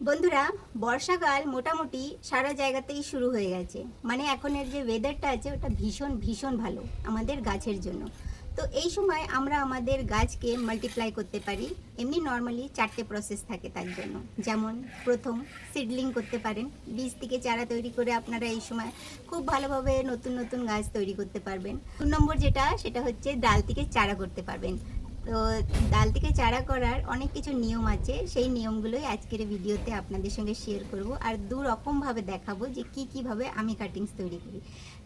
বন্ধুরা, বর্ষাকাল মোটামুটি সারা জায়গাতেই শুরু হয়ে গেছে। মানে এখনের যে ওয়েদারটা আছে ওটা ভীষণ ভীষণ ভালো আমাদের গাছের জন্য। তো এই সময় আমরা আমাদের গাছকে মাল্টিপ্লাই করতে পারি। এমনি নর্মালি 4টে প্রসেস থাকে তার জন্য। যেমন প্রথম, সিডলিং করতে পারেন। বীজ থেকে চারা তৈরি করে আপনারা এই সময় খুব ভালোভাবে নতুন নতুন গাছ তৈরি করতে পারবেন। 2 নম্বর যেটা, সেটা হচ্ছে ডাল থেকে চারা করতে পারবেন। তো ডাল থেকে চারা করার অনেক কিছু নিয়ম আছে, সেই নিয়মগুলোই আজকের ভিডিওতে আপনাদের সঙ্গে শেয়ার করব। আর দু রকমভাবে দেখাবো যে কীভাবে আমি কাটিংস তৈরি করি।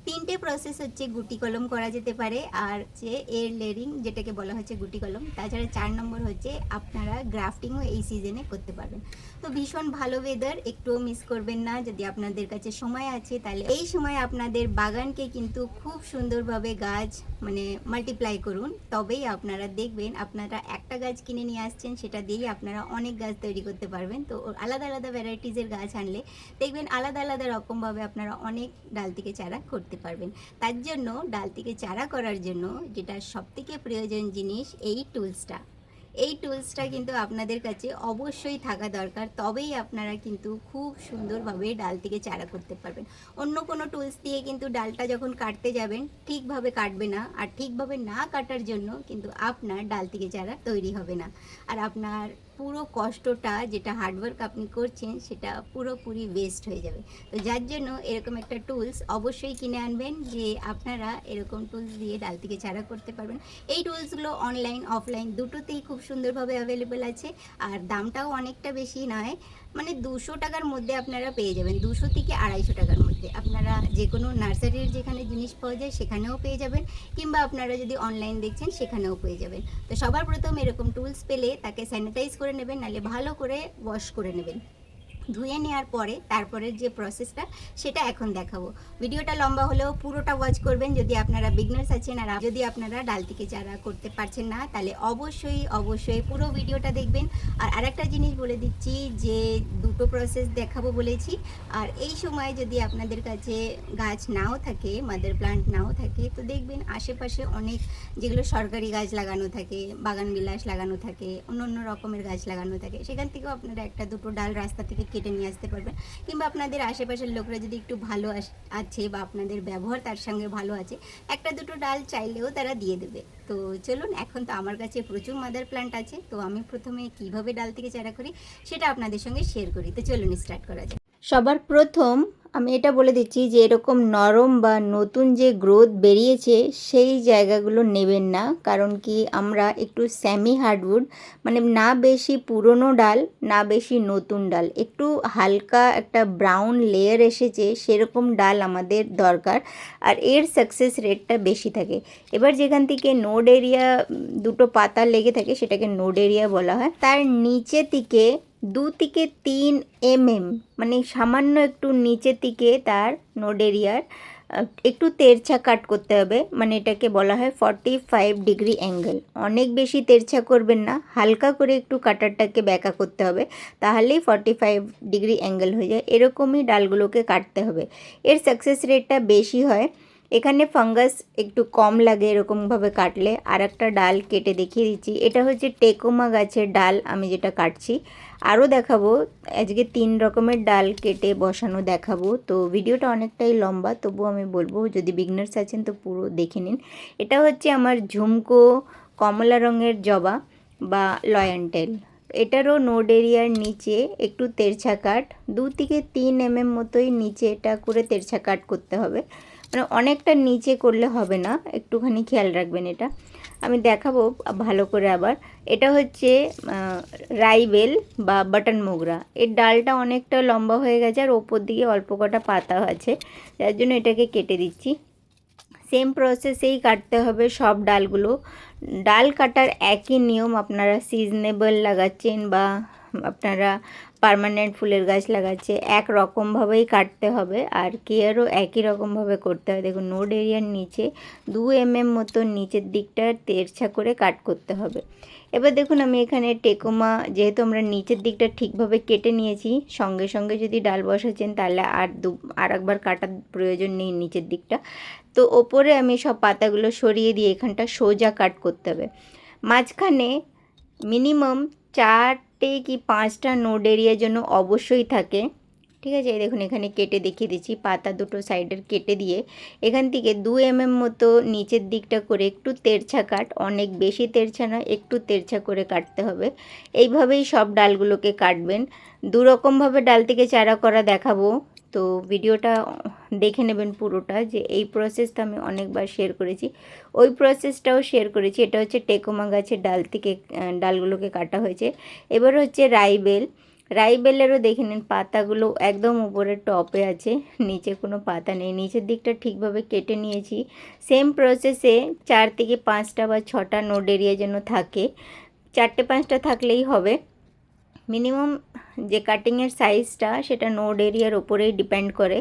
3টে প্রসেস হচ্ছে গুটি কলম করা যেতে পারে, আর হচ্ছে এর লেয়ারিং যেটাকে বলা হচ্ছে গুটি কলম। তাছাড়া 4 নম্বর হচ্ছে আপনারা গ্রাফটিংও এই সিজনে করতে পারবেন। তো ভীষণ ভালো ওয়েদার, একটুও মিস করবেন না। যদি আপনাদের কাছে সময় আছে তাহলে এই সময় আপনাদের বাগানকে কিন্তু খুব সুন্দরভাবে গাছ মাল্টিপ্লাই করুন। তবেই আপনারা দেখবেন আপনারা একটা গাছ কিনে নিয়ে আসছেন, সেটা দিয়েই আপনারা অনেক গাছ তৈরি করতে পারবেন। তো আলাদা আলাদা ভ্যারাইটিসের গাছ আনলে দেখবেন আলাদা আলাদা রকমভাবে আপনারা অনেক ডাল থেকে চারা করতে পারবেন। তার জন্য ডাল থেকে চারা করার জন্য যেটা সবথেকে প্রয়োজন জিনিস, এই টুলসটা কিন্তু আপনাদের কাছে অবশ্যই থাকা দরকার। তবেই আপনারা কিন্তু খুব সুন্দরভাবে ডাল থেকে চারা করতে পারবেন। অন্য কোনো টুলস দিয়ে কিন্তু ডালটা যখন কাটতে যাবেন ঠিকভাবে কাটবে না, আর ঠিকভাবে না কাটার জন্য কিন্তু আপনার ডাল থেকে চারা তৈরি হবে না। আর আপনার পুরো কষ্টটা, যেটা হার্ডওয়ার্ক আপনি করছেন, সেটা পুরোপুরি ওয়েস্ট হয়ে যাবে। তো যার জন্য এরকম একটা টুলস অবশ্যই কিনে আনবেন, যে আপনারা এরকম টুলস দিয়ে ডাল থেকে চারা করতে পারবেন। এই টুলসগুলো অনলাইন অফলাইন দুটোতেই খুব সুন্দরভাবে অ্যাভেলেবেল আছে, আর দামটাও অনেকটা বেশি নয়। 200 টাকার মধ্যে আপনারা পেয়ে যাবেন। 200 থেকে 250 টাকার মধ্যে আপনারা যে কোনো নার্সারির যেখানে জিনিস পাওয়া যায় সেখানেও পেয়ে যাবেন, কিংবা আপনারা যদি অনলাইন দেখছেন সেখানেও পেয়ে যাবেন। তো সবার প্রথম এরকম টুলস পেলে তাকে স্যানিটাইজ করে নেবেন, নাহলে ভালো করে ওয়াশ করে নেবেন। ধুয়ে নেওয়ার পরে তারপরের যে প্রসেসটা সেটা এখন দেখাবো। ভিডিওটা লম্বা হলেও পুরোটা ওয়াচ করবেন যদি আপনারা বিগনার্স আছেন। আর যদি আপনারা ডাল থেকে চারা করতে পারছেন না, তাহলে অবশ্যই অবশ্যই পুরো ভিডিওটা দেখবেন। আর আরেকটা জিনিস বলে দিচ্ছি, যে দুটো প্রসেস দেখাবো বলেছি। আর এই সময় যদি আপনাদের কাছে গাছ নাও থাকে, মাদার প্লান্ট নাও থাকে, তো দেখবেন আশেপাশে অনেক যেগুলো সরকারি গাছ লাগানো থাকে, বাগান বিলাস লাগানো থাকে, অন্য অন্য রকমের গাছ লাগানো থাকে, সেখান থেকেও আপনারা একটা দুটো ডাল রাস্তা থেকে কেটে নিয়ে আসতে পারবেন। কিংবা আপনাদের আশেপাশের লোকরা যদি একটু ভালো আছে, বা আপনাদের ব্যবহার তার সঙ্গে ভালো আছে, একটা দুটো ডাল চাইলেও তারা দিয়ে দেবে। তো চলুন, এখন তো আমার কাছে প্রচুর মাদার প্লান্ট আছে, তো আমি প্রথমে কিভাবে ডাল থেকে চারা করি সেটা আপনাদের সঙ্গে শেয়ার করি। তো চলুন স্টার্ট করা যাক। সবার প্রথম আমি এটা বলে দিচ্ছি যে এরকম নরম বা নতুন যে গ্রোথ বেরিয়েছে সেই জায়গাগুলো নেবেন না। কারণ কি, আমরা একটু সেমি হার্ডউড, না বেশি পুরনো ডাল না বেশি নতুন ডাল, একটু হালকা একটা ব্রাউন লেয়ার এসেছে সেরকম ডাল আমাদের দরকার। আর এর সাকসেস রেটটা বেশি থাকে। এবার যেখান থেকে নোড এরিয়া দুটো পাতা লেগে থাকে সেটাকে নোড এরিয়া বলা হয়। তার নিচে থেকে 2 থেকে 3 সামান্য একটু নিচের দিকে তার নোড এরিয়ার একটু তেরছা কাট করতে হবে। এটাকে বলা হয় 45 ডিগ্রি অ্যাঙ্গেল। অনেক বেশি তেরছা করবেন না, হালকা করে একটু কাটারটাকে ব্যাকা করতে হবে, তাহলেই 45 ডিগ্রি অ্যাঙ্গেল হয়ে যায়। এরকমই ডালগুলোকে কাটতে হবে, এর সাকসেস রেটটা বেশি হয়। এখানে ফাঙ্গাস একটু কম লাগে এরকমভাবে কাটলে। আর একটা ডাল কেটে দেখিয়ে দিচ্ছি, এটা হচ্ছে টেকোমা গাছের ডাল আমি যেটা কাটছি। আরও দেখাবো, আজকে 3 রকমের ডাল কেটে বসানো দেখাবো। তো ভিডিওটা অনেকটাই লম্বা, তবু আমি বলবো যদি বিগনার্স আছেন তো পুরো দেখে নিন। এটা হচ্ছে আমার ঝুমকো কমলা রঙের জবা বা লয়ান্টেল। এটারও নোড এরিয়ার নিচে একটু তেরছা কাট, 2 থেকে 3 মতোই নিচে এটা করে তেরছা কাট করতে হবে। অনেকটা নিচে করলে হবে না, একটুখানি খেয়াল রাখবেন। এটা আমি দেখাবো ভালো করে আবার। এটা হচ্ছে রাইবেল বা বাটন মোগরা। এর ডালটা অনেকটা লম্বা হয়ে গেছে আর ওপর দিকে অল্প কটা পাতা আছে, যার জন্য এটাকে কেটে দিচ্ছি। সেম প্রসেসেই কাটতে হবে সব ডালগুলো। ডাল কাটার একই নিয়ম, আপনারা সিজনেবল লাগাচ্ছেন বা আপনারা পার্মানেন্ট ফুলের গাছ লাগাচ্ছে, এক রকমভাবেই কাটতে হবে। আর কেয়ারও একই রকমভাবে করতে হবে। দেখুন, নোড এরিয়ার নিচে 2 মতো নিচের দিকটা তেরছা করে কাট করতে হবে। এবার দেখুন, আমি এখানে টেকোমা, যেহেতু আমরা নিচের দিকটা ঠিকভাবে কেটে নিয়েছি, সঙ্গে সঙ্গে যদি ডাল বসাচ্ছেন তাহলে আর একবার কাটার প্রয়োজন নেই নিচের দিকটা। তো ওপরে আমি সব পাতাগুলো সরিয়ে দিয়ে এখানটা সোজা কাট করতে হবে। মাঝখানে মিনিমাম 4টে কি 5টা নোড এরিয়ার জন্য অবশ্যই থাকে। ঠিক আছে, এই দেখুন এখানে কেটে দেখিয়ে দিচ্ছি, পাতা দুটো সাইডের কেটে দিয়ে এখান থেকে 2 mm মতো নিচের দিকটা করে একটু তেরছা কাট, অনেক বেশি তেরছা না, একটু তেরছা করে কাটতে হবে। এইভাবেই সব ডালগুলোকে কাটবেন। দুরকমভাবে ডাল থেকে চারা করা দেখাবো, তো ভিডিওটা দেখে নেবেন পুরোটা, যে এই প্রসেসটা আমি অনেকবার শেয়ার করেছি, ওই প্রসেসটাও শেয়ার করেছি। এটা হচ্ছে টেকোমা গাছের ডাল থেকে ডালগুলোকে কাটা হয়েছে। এবার হচ্ছে রাইবেলেরও দেখে নিন, পাতাগুলো একদম উপরের টপে আছে, নিচে কোনো পাতা নেই, নিচের দিকটা ঠিকভাবে কেটে নিয়েছি। সেম প্রসেসে 4 থেকে 5টা বা 6টা নোড এরিয়া যেন থাকে, 4টে 5টা থাকলেই হবে। মিনিমাম যে কাটিংয়ের সাইজটা সেটা নোড এরিয়ার ওপরেই ডিপেন্ড করে,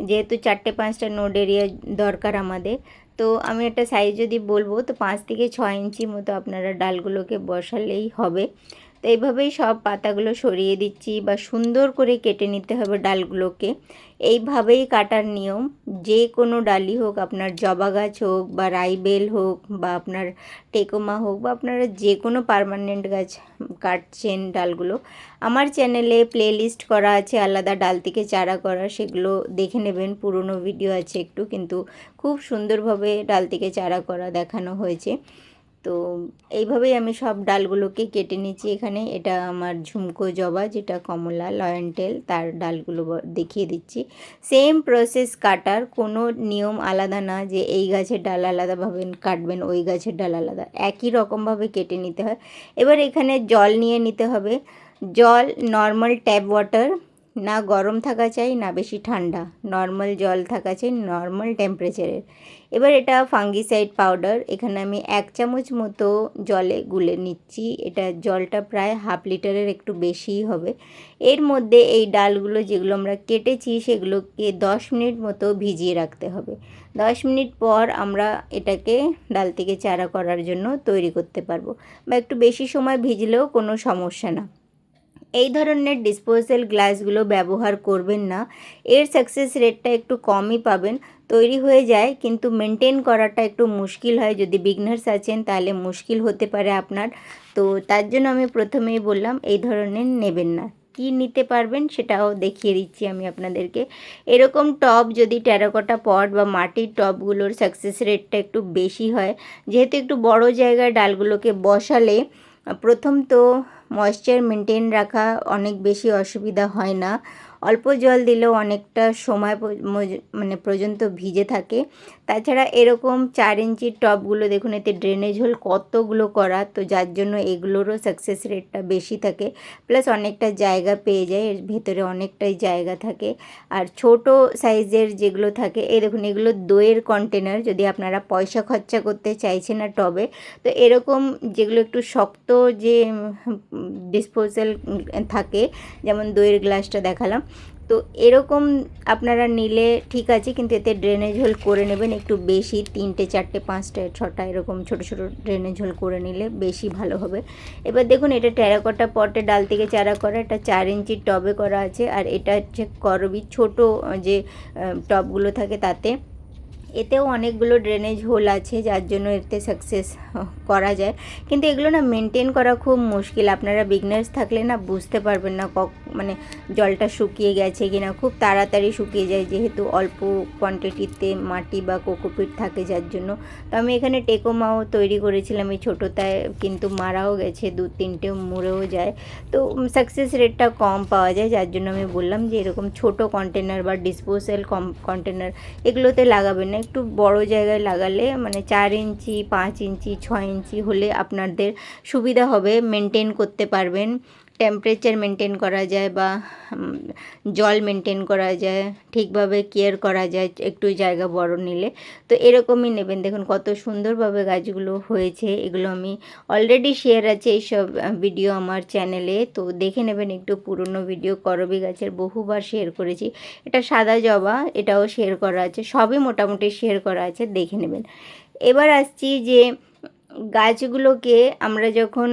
যেহেতু 4টে 5টা নোড এরিয়া দরকার আমাদের। তো আমি একটা সাইজ যদি বলবো, তো 5 থেকে 6 ইঞ্চি মতো আপনারা ডালগুলোকে বসালেই হবে। তো এইভাবেই সব পাতাগুলো সরিয়ে দিচ্ছি, বা সুন্দর করে কেটে নিতে হবে ডালগুলোকে। এইভাবেই কাটার নিয়ম। যে কোনো ডালই হোক, আপনার জবা গাছ হোক বা রাইবেল হোক বা আপনার টেকোমা হোক বা আপনারা যে কোনো পার্মানেন্ট গাছ কাটছেন ডালগুলো, আমার চ্যানেলে প্লেলিস্ট করা আছে আলাদা ডাল থেকে চারা করা, সেগুলো দেখে নেবেন। পুরনো ভিডিও আছে একটু, কিন্তু খুব সুন্দরভাবে ডাল থেকে চারা করা দেখানো হয়েছে। তো এইভাবেই আমি সব ডালগুলোকে কেটে নিচ্ছি। এখানে এটা আমার ঝুমকো জবা, যেটা কমলা লয়ন্টেল, তার ডালগুলো দেখিয়ে দিচ্ছি। সেম প্রসেস কাটার, কোনো নিয়ম আলাদা না যে এই গাছের ডাল আলাদাভাবে কাটবেন, ওই গাছের ডাল আলাদা, একই রকমভাবে কেটে নিতে হয়। এবার এখানে জল নিয়ে নিতে হবে। জল নর্মাল ট্যাপ ওয়াটার, না গরম থাকা চাই না বেশি ঠান্ডা, নর্মাল জল থাকা চাই, নর্মাল টেম্পারেচারের। এবার এটা ফাঙ্গিসাইড পাউডার, এখানে আমি 1 চামচ মতো জলে গুলে নিচ্ছি। এটা জলটা প্রায় 1/2 লিটারের একটু বেশিই হবে। এর মধ্যে এই ডালগুলো যেগুলো আমরা কেটেছি সেগুলোকে 10 মিনিট মতো ভিজিয়ে রাখতে হবে। 10 মিনিট পর আমরা এটাকে ডাল থেকে চারা করার জন্য তৈরি করতে পারবো, বা একটু বেশি সময় ভিজলেও কোনো সমস্যা না। এই ধরনের ডিসপোজেবল গ্লাসগুলো ব্যবহার করবেন না, এর সাকসেস রেটটা একটু কমই পাবেন। তৈরি হয়ে যায় কিন্তু মেনটেন করাটা একটু মুশকিল হয়, যদি বিগনার্স আছেন তাহলে মুশকিল হতে পারে আপনার। তো তার জন্য আমি প্রথমেই বললাম এই ধরনের নেবেন না। কি নিতে পারবেন সেটাও দেখিয়ে দিচ্ছি আমি আপনাদেরকে। এরকম টব, যদি টেরাকোটা পট বা মাটির টবগুলোর সাকসেস রেটটা একটু বেশি হয়, যেহেতু একটু বড় জায়গায় ডালগুলোকে বসালে প্রথম তো ময়েশ্চার মেনটেন রাখা অনেক বেশি অসুবিধা হয় না, অল্প জল দিলেও অনেকটা সময় মানে পর্যন্ত ভিজে থাকে। তাছাড়া এরকম 4 ইঞ্চির টবগুলো দেখুন, এতে ড্রেনেজ হোল কতগুলো করা, তো যার জন্য এগুলোরও সাকসেস রেটটা বেশি থাকে, প্লাস অনেকটা জায়গা পেয়ে যায়, এর ভেতরে অনেকটাই জায়গা থাকে। আর ছোট সাইজের যেগুলো থাকে, এই দেখুন এগুলো দইয়ের কন্টেনার, যদি আপনারা পয়সা খরচা করতে চাইছেন না টবে, তো এরকম যেগুলো একটু শক্ত যে ডিসপোজাল থাকে, যেমন দইয়ের গ্লাসটা দেখালাম, তো এরকম আপনারা নিলে ঠিক আছে, কিন্তু এতে ড্রেনেজ হোল করে নেবেন একটু বেশি, 3টে 4টে 5টে 6টা এরকম ছোট ছোট ড্রেনেজ হোল করে নিলে বেশি ভালো হবে। এবার দেখুন এটা টেরাকোটা পটে ডাল থেকে চারা করা, এটা 4 ইঞ্চির টবে করা আছে, আর এটা হচ্ছে করবি ছোট যে টবগুলো থাকে তাতে। এতেও অনেকগুলো ড্রেনেজ হোল আছে, যার জন্য এতে সাকসেস করা যায়, কিন্তু এগুলো না মেনটেন করা খুব মুশকিল। আপনারা বিগনার্স থাকলে না বুঝতে পারবেন না মানে জলটা শুকিয়ে গেছে কি না, খুব তাড়াতাড়ি শুকিয়ে যায়, যেহেতু অল্প কোয়ান্টিটিতে মাটি বা কোকোপিট থাকে যার জন্য। তো আমি এখানে টেকোমাও তৈরি করেছিলাম এই ছোটোটায়, কিন্তু মারাও গেছে, 2-3টে মরেও যায়, তো সাকসেস রেটটা কম পাওয়া যায়, যার জন্য আমি বললাম যে এরকম ছোট কন্টেনার বা ডিসপোজাল কন্টেনার এগুলোতে লাগাবেন না, একটু বড় জায়গায় লাগালে, মানে 4 ইঞ্চি 5 ইঞ্চি 6 ইঞ্চি হলে আপনাদের সুবিধা হবে, মেনটেন করতে পারবেন, টেম্পারেচার মেনটেন করা যায় বা জল মেনটেন করা যায়, ঠিকভাবে কেয়ার করা যায় একটু জায়গা বড় নিলে। তো এরকমই নেবেন। দেখুন কত সুন্দরভাবে গাছগুলো হয়েছে, এগুলো আমি অলরেডি শেয়ার আছে এইসব ভিডিও আমার চ্যানেলে, তো দেখে নেবেন একটু পুরনো ভিডিও, করবি গাছের বহুবার শেয়ার করেছি। এটা সাদা জবা, এটাও শেয়ার করা আছে, সবই মোটামুটি শেয়ার করা আছে, দেখে নেবেন। এবার আসছি যে গাছগুলোকে আমরা যখন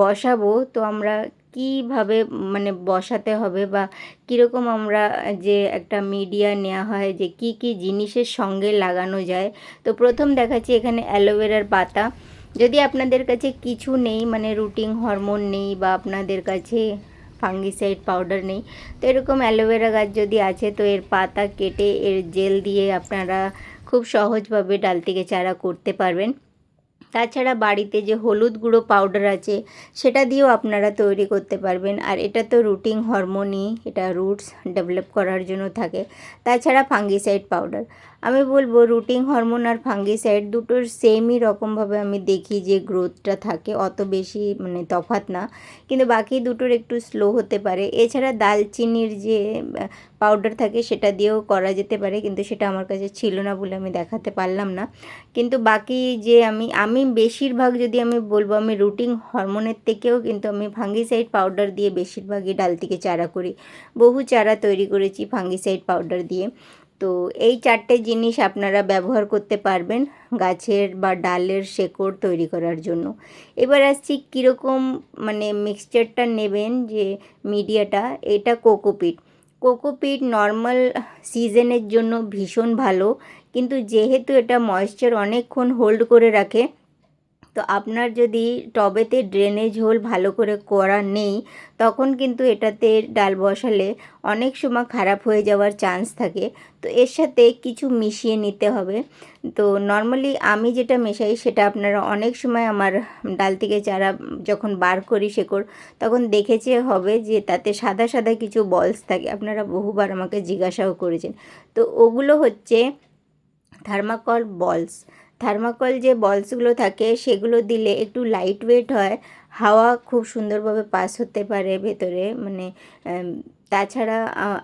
বসাবো, তো আমরা কীভাবে মানে বসাতে হবে, বা কীরকম আমরা যে একটা মিডিয়া নেওয়া হয় যে কি কি জিনিসের সঙ্গে লাগানো যায়। তো প্রথম দেখাচ্ছি এখানে অ্যালোভেরার পাতা, যদি আপনাদের কাছে কিছু নেই, মানে রুটিং হরমোন নেই বা আপনাদের কাছে ফাঙ্গিসাইড পাউডার নেই, তো এরকম অ্যালোভেরা গাছ যদি আছে তো এর পাতা কেটে এর জেল দিয়ে আপনারা খুব সহজভাবে ডাল থেকে চারা করতে পারবেন। তাছাড়া বাড়িতে যে হলুদ গুঁড়ো পাউডার আছে সেটা দিয়েও আপনারা তৈরি করতে পারবেন। আর এটা তো রুটিং হরমোনই, এটা রুটস ডেভেলপ করার জন্য থাকে। তাছাড়া ফাঙ্গিসাইড পাউডার, আমি বলবো রুটিং হরমোন আর ফাঙ্গিসাইড দুটোর সেমই রকমভাবে আমি দেখি যে গ্রোথটা থাকে, অত বেশি মানে তফাৎ না, কিন্তু বাকি দুটোর একটু স্লো হতে পারে। এছাড়া দালচিনির যে পাউডার থাকে সেটা দিয়েও করা যেতে পারে, কিন্তু সেটা আমার কাছে ছিল না বলে আমি দেখাতে পারলাম না। কিন্তু বাকি যে আমি বেশিরভাগ যদি আমি বলবো, আমি রুটিং হরমোনের থেকেও কিন্তু আমি ফাঙ্গিসাইড পাউডার দিয়ে বেশিরভাগই ডাল থেকে চারা করি। বহু চারা তৈরি করেছি ফাঙ্গিসাইড পাউডার দিয়ে। তো এই 4টে জিনিস আপনারা ব্যবহার করতে পারবেন গাছের বা ডালের শেকড় তৈরি করার জন্য। এবার আসছি কীরকম মানে মিক্সচারটা নেবেন, যে মিডিয়াটা, এটা কোকোপিট। কোকোপিট নর্মাল সিজনের জন্য ভীষণ ভালো, কিন্তু যেহেতু এটা ময়েশ্চার অনেকক্ষণ হোল্ড করে রাখে, তো আপনার যদি টবেতে ড্রেনেজ হোল ভালো করে করা নেই, তখন কিন্তু এটাতে ডাল বসালে অনেক সময় খারাপ হয়ে যাওয়ার চান্স থাকে। তো এর সাথে কিছু মিশিয়ে নিতে হবে। তো নর্মালি আমি যেটা মেশাই সেটা আপনারা অনেক সময় আমার ডাল থেকে চারা যখন বার করি শেকড়, তখন দেখেছে হবে যে তাতে সাদা সাদা কিছু বলস থাকে। আপনারা বহুবার আমাকে জিজ্ঞাসাও করেছেন। তো ওগুলো হচ্ছে থার্মাকল বলস। থার্মাকল যে বলসগুলো থাকে সেগুলো দিলে একটু লাইট ওয়েট হয়, হাওয়া খুব সুন্দরভাবে পাস হতে পারে ভেতরে, মানে তাছাড়া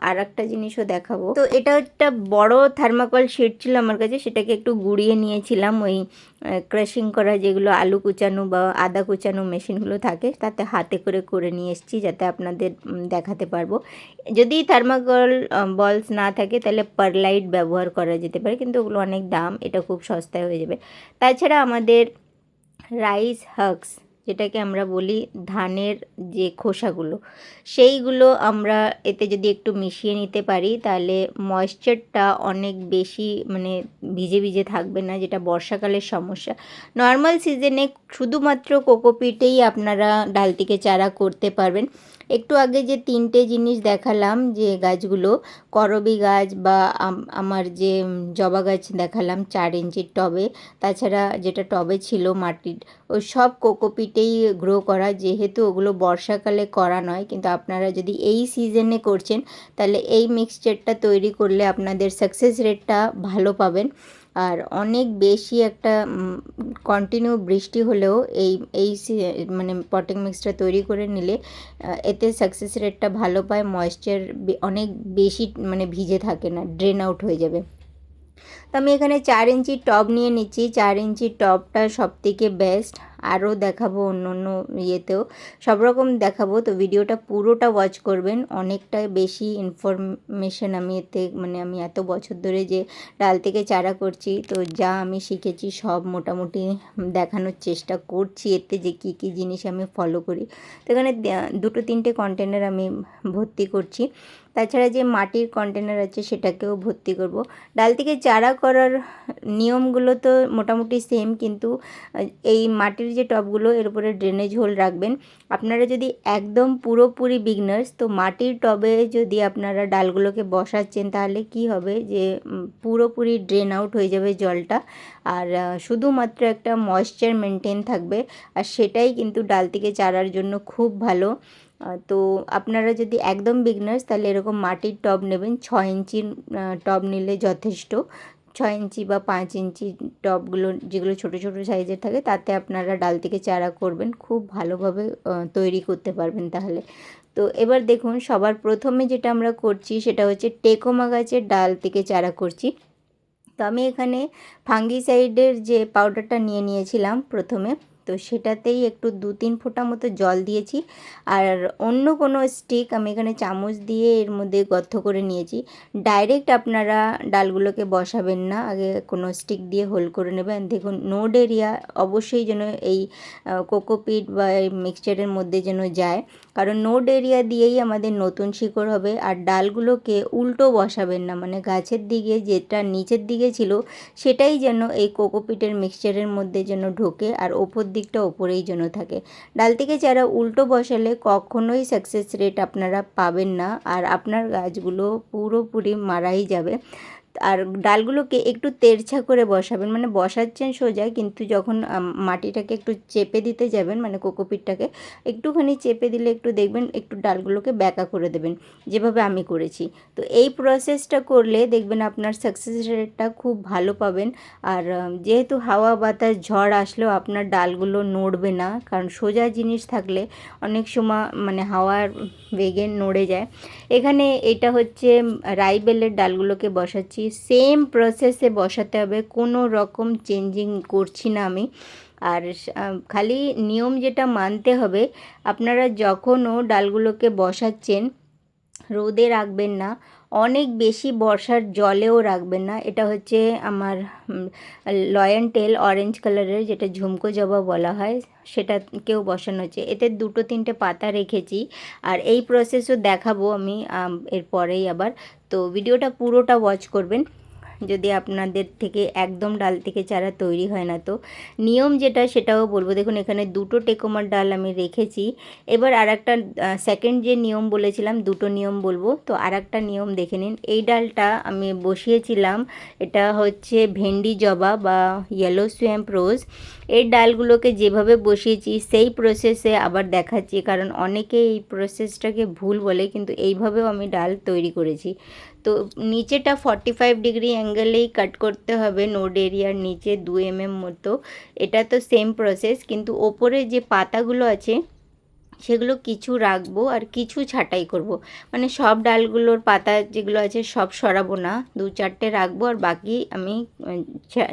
আর একটা জিনিসও দেখাবো। তো এটা একটা বড় থার্মাকল শিট ছিল আমার কাছে, সেটাকে একটু গুঁড়িয়ে নিয়েছিলাম ওই ক্রাশিং করা যেগুলো আলু কুচানো বা আদা কুচানো মেশিনগুলো থাকে, তাতে হাতে করে করে নিয়ে এসেছি যাতে আপনাদের দেখাতে পারবো। যদি থার্মাকল বলস না থাকে তাহলে পারলাইট ব্যবহার করা যেতে পারে, কিন্তু ওগুলো অনেক দাম, এটা খুব সস্তায় হয়ে যাবে। তাছাড়া আমাদের রাইস হাক্স, যেটাকে আমরা বলি ধানের যে খোসাগুলো, সেইগুলো আমরা এতে যদি একটু মিশিয়ে নিতে পারি তাহলে ময়েশ্চারটা অনেক বেশি মানে ভিজে ভিজে থাকবে না, যেটা বর্ষাকালের সমস্যা। নর্মাল সিজনে শুধুমাত্র কোকোপিটেই আপনারা ডাল থেকে চারা করতে পারবেন। একটু আগে যে 3টে জিনিস দেখালাম, যে গাছগুলো করবি গাছ বা আমার যে জবা গাছ দেখালাম 4 ইঞ্চির টবে, তাছাড়া যেটা টবে ছিল মাটির, ওই সব কোকোপিটেই গ্রো করা, যেহেতু ওগুলো বর্ষাকালে করা নয়। কিন্তু আপনারা যদি এই সিজনে করছেন তাহলে এই মিক্সচারটা তৈরি করলে আপনাদের সাকসেস রেটটা ভালো পাবেন। আর অনেক বেশি একটা কন্টিনিউ বৃষ্টি হলেও এই মানে পটিং মিক্সটা তৈরি করে নিলে এতে সাকসেস রেটটা ভালো পায়, ময়েশ্চার অনেক বেশি মানে ভিজে থাকে না, ড্রেন আউট হয়ে যাবে। তো আমি এখানে 4 ইঞ্চির টব নিয়ে নিচ্ছি। 4 ইঞ্চির টবটা সবথেকে বেস্ট। আরও দেখাবো অন্য অন্য ইয়েতেও, সব রকম দেখাবো। তো ভিডিওটা পুরোটা ওয়াচ করবেন, অনেকটাই বেশি ইনফরমেশন আমি এতে, মানে আমি এত বছর ধরে যে ডাল থেকে চারা করছি, তো যা আমি শিখেছি সব মোটামুটি দেখানোর চেষ্টা করছি এতে, যে কী কী জিনিস আমি ফলো করি। তো এখানে 2-3টে কন্টেনার আমি ভর্তি করছি। তাছাড়া যে মাটির কন্টেনার আছে সেটাকেও ভর্তি করব। ডাল থেকে চারা করার নিয়মগুলো তো মোটামুটি সেম, কিন্তু এই মাটির যে টবগুলো এর উপরে ড্রেনেজ হোল রাখবেন। আপনারা যদি একদম পুরোপুরি বিগনার্স, তো মাটির টবে যদি আপনারা ডালগুলোকে বসাচ্ছেন তাহলে কি হবে, যে পুরোপুরি ড্রেন আউট হয়ে যাবে জলটা, আর শুধুমাত্র একটা ময়েশ্চার মেনটেন থাকবে, আর সেটাই কিন্তু ডাল থেকে চারার জন্য খুব ভালো। তো আপনারা যদি একদম বিগনার্স তাহলে এরকম মাটির টব নেবেন, 6 ইঞ্চির টব নিলে যথেষ্ট। 6 ইঞ্চি বা 5 ইঞ্চি টবগুলো যেগুলো ছোটো ছোটো সাইজের থাকে, তাতে আপনারা ডাল থেকে চারা করবেন, খুব ভালোভাবে তৈরি করতে পারবেন তাহলে। তো এবার দেখুন, সবার প্রথমে যেটা আমরা করছি সেটা হচ্ছে টেকোমা গাছের ডাল থেকে চারা করছি। তো আমি এখানে ফাঙ্গিসাইডের যে পাউডারটা নিয়ে নিয়েছিলাম প্রথমে, তো সেটাতেই একটু 2-3 ফোঁটা মতো জল দিয়েছি। আর অন্য কোনো স্টিক আমি এখানে চামচ দিয়ে এর মধ্যে গর্ত করে নিয়েছি। ডাইরেক্ট আপনারা ডালগুলোকে বসাবেন না, আগে কোনো স্টিক দিয়ে হোল করে নেবেন। দেখুন নোড এরিয়া অবশ্যই যেন এই কোকোপিট বা এই মিক্সচারের মধ্যে যেন যায়, কারণ নোড এরিয়া দিয়েই আমাদের নতুন শিকড় হবে। আর ডালগুলোকে উল্টো বসাবেন না, মানে গাছের দিকে যেটা নিচের দিকে ছিল সেটাই যেন এই কোকোপিটের মিক্সচারের মধ্যে যেন ঢোকে, আর ওপর দিকটা ওপরেই যেন থাকে। ডাল থেকে চারা উল্টো বসালে কখনোই সাকসেস রেট আপনারা পাবেন না, আর আপনার গাছগুলো পুরোপুরি মারাই যাবে। আর ডালগুলোকে একটু তেরছা করে বসাবেন, মানে বসাচ্ছেন সোজা, কিন্তু যখন মাটিটাকে একটু চেপে দিতে যাবেন, মানে কোকোপিটটাকে একটুখানি চেপে দিলে একটু দেখবেন একটু ডালগুলোকে ব্যাকা করে দেবেন, যেভাবে আমি করেছি। তো এই প্রসেসটা করলে দেখবেন আপনার সাকসেস রেটটা খুব ভালো পাবেন। আর যেহেতু হাওয়া বাতাস ঝড় আসলেও আপনার ডালগুলো নড়বে না, কারণ সোজা জিনিস থাকলে অনেক সময় মানে হাওয়ার বেগে নড়ে যায়। এখানে এটা হচ্ছে রাইবেলের ডালগুলোকে বসাচ্ছি, সেম প্রসেসে বসাতে হবে, কোনো রকম চেঞ্জিং করছি না আমি। আর খালি নিয়ম যেটা মানতে হবে, আপনারা যখনও ডালগুলোকে বসাচ্ছেন রোদে রাখবেন না, অনেক বেশি বর্ষার জলেও রাখবেন না। এটা হচ্ছে আমার লয়ন টেল অরেঞ্জ কালারের, যেটা ঝুমকো জবা বলা হয়, সেটাকেও বসানো হচ্ছে। এতে 2-3টে পাতা রেখেছি, আর এই প্রসেসও দেখাবো আমি এরপরেই আবার। তো ভিডিওটা পুরোটা ওয়াচ করবেন যদি আপনাদের থেকে একদম ডাল থেকে চারা তৈরি হয় না। তো নিয়ম যেটা সেটাও বলবো। দেখুন এখানে 2টো টেকোমার ডাল আমি রেখেছি। এবার আর একটা সেকেন্ড যে নিয়ম বলেছিলাম, 2টো নিয়ম বলবো, তো আর একটা নিয়ম দেখে নিন। এই ডালটা আমি বসিয়েছিলাম, এটা হচ্ছে ভেন্ডি জবা বা ইয়েলো সোয়াম্প রোজ। এই ডালগুলোকে যেভাবে বসিয়েছি সেই প্রসেসে আবার দেখাচ্ছি, কারণ অনেকে এই প্রসেসটাকে ভুল বলে, কিন্তু এইভাবেও আমি ডাল তৈরি করেছি। তো নিচেটা 45 ডিগ্রি অ্যাঙ্গেলেই কাট করতে হবে, নোড এরিয়ার নিচে 2 mm মতো। এটা তো সেম প্রসেস, কিন্তু ওপরে যে পাতাগুলো আছে সেগুলো কিছু রাখবো আর কিছু ছাঁটাই করব। মানে সব ডালগুলোর পাতা যেগুলো আছে সব সরাবো না, 2-4টে রাখবো, আর বাকি আমি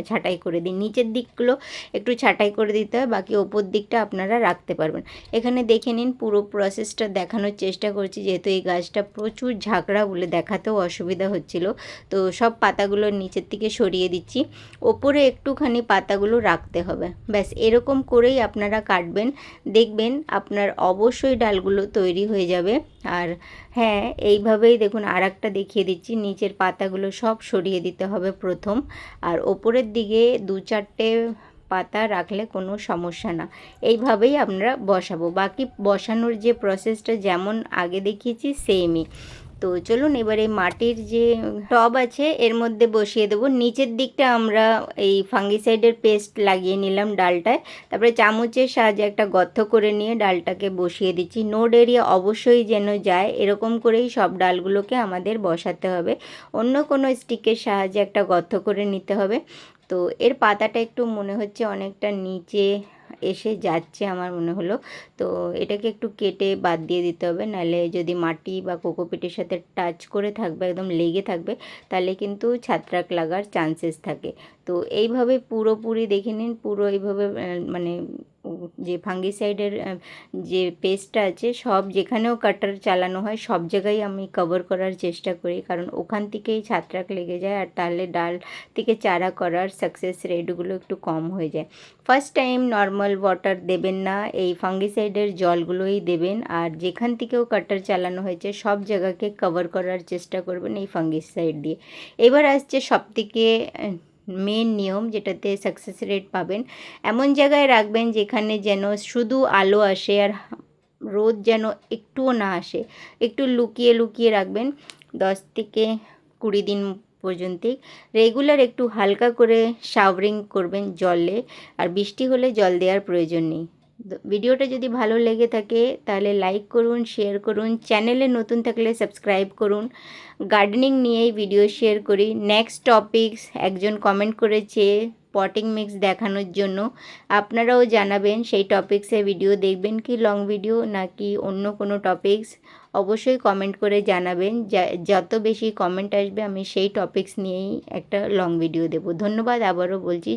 ছাঁটাই করে দিই। নিচের দিকগুলো একটু ছাঁটাই করে দিতে হয়, বাকি ওপর দিকটা আপনারা রাখতে পারবেন। এখানে দেখে নিন, পুরো প্রসেসটা দেখানোর চেষ্টা করছি, যেহেতু এই গাছটা প্রচুর ঝাঁকড়া বলে দেখাতেও অসুবিধা হচ্ছিল। তো সব পাতাগুলো নিচের দিকে সরিয়ে দিচ্ছি, ওপরে একটুখানি পাতাগুলো রাখতে হবে। ব্যাস এরকম করেই আপনারা কাটবেন, দেখবেন আপনার অবশ্যই ডালগুলো তৈরি হয়ে যাবে। আর হ্যাঁ, এইভাবেই দেখুন আর একটা দেখিয়ে দিচ্ছি, নিচের পাতাগুলো সব সরিয়ে দিতে হবে প্রথম, আর ওপরের দিকে 2-4টে পাতা রাখলে কোনো সমস্যা না। এইভাবেই আমরা বসাবো, বাকি বসানোর যে প্রসেসটা যেমন আগে দেখিয়েছি সেমই। তো চলুন এবার এই মাটির যে টব আছে এর মধ্যে বসিয়ে দেবো। নিচের দিকটা আমরা এই ফাঙ্গিসাইডের পেস্ট লাগিয়ে নিলাম ডালটায়, তারপরে চামচের সাহায্যে একটা গর্ত করে নিয়ে ডালটাকে বসিয়ে দিচ্ছি। নোড এরিয়া অবশ্যই যেন যায়, এরকম করেই সব ডালগুলোকে আমাদের বসাতে হবে। অন্য কোনো স্টিকের সাহায্যে একটা গর্ত করে নিতে হবে। তো এর পাতাটা একটু মনে হচ্ছে অনেকটা নিচে এসে যাচ্ছে আমার মনে হলো, তো এটাকে একটু কেটে বাদ দিয়ে দিতে হবে, নাহলে যদি মাটি বা কোকোপিটের সাথে টাচ করে থাকবে, একদম লেগে থাকবে, তাহলে কিন্তু ছত্রাক লাগার চান্সেস থাকে। তো এইভাবে পুরোপুরি দেখে নিন, পুরো এইভাবে মানে যে ফাঙ্গিসাইডের যে পেস্টটা আছে সব যেখানেও কাটার চালানো হয় সব জায়গায় আমি কভার করার চেষ্টা করি, কারণ ওখান থেকেই ছত্রাক লেগে যায়, আর তাহলে ডাল থেকে চারা করার সাকসেস রেটগুলো একটু কম হয়ে যায়। ফার্স্ট টাইম নর্মাল ওয়াটার দেবেন না, এই ফাঙ্গিসাইডের জলগুলোই দেবেন, আর যেখান থেকেও কাটার চালানো হয়েছে সব জায়গাকে কভার করার চেষ্টা করবেন এই ফাঙ্গিসাইড দিয়ে। এবার আসছে সবথেকে মেন নিয়ম, যেটাতে সাকসেস রেট পাবেন। এমন জায়গায় রাখবেন যেখানে যেন শুধু আলো আসে, আর রোদ যেন একটুও না আসে, একটু লুকিয়ে লুকিয়ে রাখবেন 10-20 দিন পর্যন্ত। রেগুলার একটু হালকা করে শাওয়ারিং করবেন জলে, আর বৃষ্টি হলে জল দেওয়ার প্রয়োজন নেই। ভিডিওটা যদি ভালো লেগে থাকে তাহলে লাইক করুন, শেয়ার করুন, চ্যানেলে নতুন থাকলে সাবস্ক্রাইব করুন। গার্ডেনিং নিয়েই ভিডিও শেয়ার করি। নেক্সট টপিকস একজন কমেন্ট করেছে পটিং মিক্স দেখানোর জন্য, আপনারাও জানাবেন সেই টপিক্সে ভিডিও দেখবেন কি লং ভিডিও নাকি অন্য কোনো টপিক্স, অবশ্যই কমেন্ট করে জানাবেন। যত বেশি কমেন্ট আসবে আমি সেই টপিক্স নিয়েই একটা লং ভিডিও দেব। ধন্যবাদ, আবারও বলছি।